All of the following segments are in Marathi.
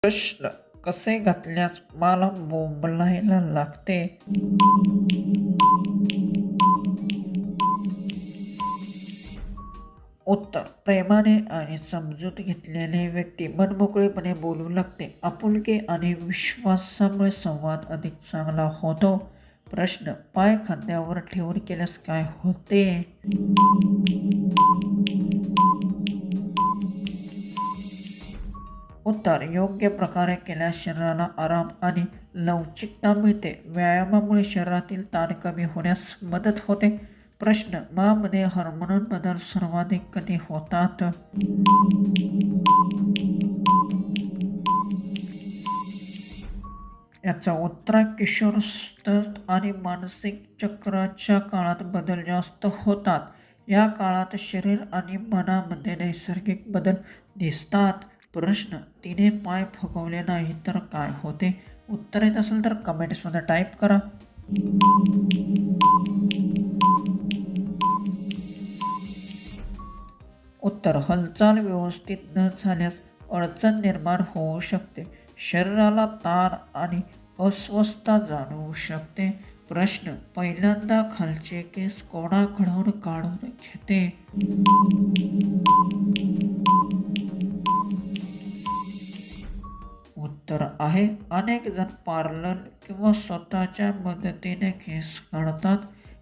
प्रश्न कसे घातल्यास मला बोंबलायला लागते? उत्तर प्रेमाने आणि समजून घेतलेली व्यक्ती मनमोकळेपणे बोलू लागते. आपुलकी आणि विश्वासामुळे संवाद अधिक चांगला होतो. प्रश्न पाय खांद्यावर ठेवून केल्यास काय होते? उत्तर योग्य प्रकारे केल्यास शरीराला आराम आणि लवचिकता मिळते. व्यायामामुळे शरीरातील ताण कमी होण्यास मदत होते. प्रश्न मध्ये हार्मोन बदल सर्वाधिक कधी होतात? याचं उत्तर आहे किशोरावस्थेत आणि मानसिक चक्राच्या काळात बदल जास्त होतात. या काळात शरीर आणि मनामध्ये नैसर्गिक बदल दिसतात. प्रश्न तिने पाय फुगवले नाही तर काय होते? उत्तर येत असेल तर कमेंट्समध्ये टाईप करा. उत्तर हालचाल व्यवस्थित न झाल्यास अडचण निर्माण होऊ शकते. शरीराला ताण आणि अस्वस्थता जाणवू शकते. प्रश्न पहिल्यांदा खालचे केस कोणाकडून काढून घेते? उत्तर आहे अनेक जण पार्लर किंवा स्वतःच्या मदतीने केस काढतात.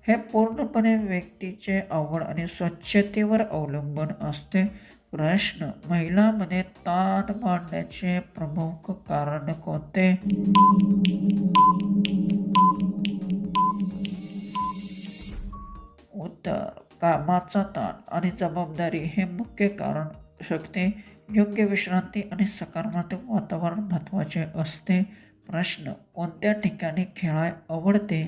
हे पूर्णपणे व्यक्तीचे आवड आणि स्वच्छतेवर अवलंबून असते. प्रश्न महिलांमध्ये ताण वाढण्याचे प्रमुख कारण कोणते? उत्तर कामाचा ताण आणि जबाबदारी हे मुख्य कारण शकते. योग्य विश्रांती आणि सकारात्मक वातावरण महत्त्वाचे असते. प्रश्न कोणत्या ठिकाणी खेळायला आवडते?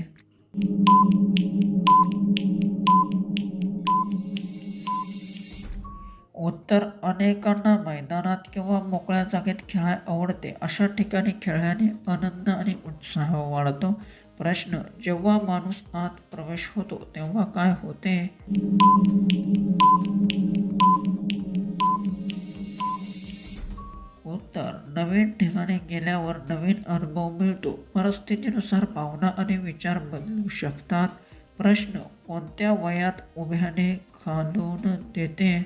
उत्तर अनेकांना मैदानात किंवा मोकळ्या जागेत खेळायला आवडते. अशा ठिकाणी खेळल्याने आनंद आणि उत्साह वाढतो. प्रश्न जेव्हा माणूस आत प्रवेश होतो तेव्हा काय होते? उत्तर नवीन ठिकाणी गेल्यावर नवीन अनुभव मिळतो. परिस्थितीनुसार भावना आणि विचार बदलू शकतात. प्रश्न कोणत्या वयात उभ्याने घालून देते?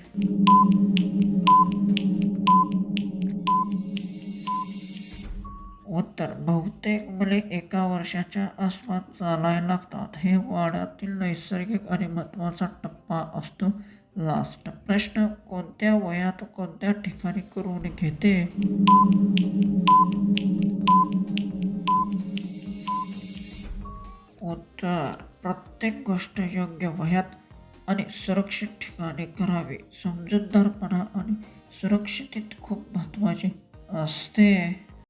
उत्तर बहुतेक मुले 1 वर्षाच्या आसपास चालायला लागतात. हे वाढातील नैसर्गिक आणि महत्त्वाचा टप्पा असतो. लास्ट प्रश्न कोणत्या वयात कोणत्या ठिकाणी करून घेते? उत्तर प्रत्येक गोष्ट योग्य वयात आणि सुरक्षित ठिकाणी करावी. समजूतदारपणा आणि सुरक्षितता खूप महत्त्वाची असते.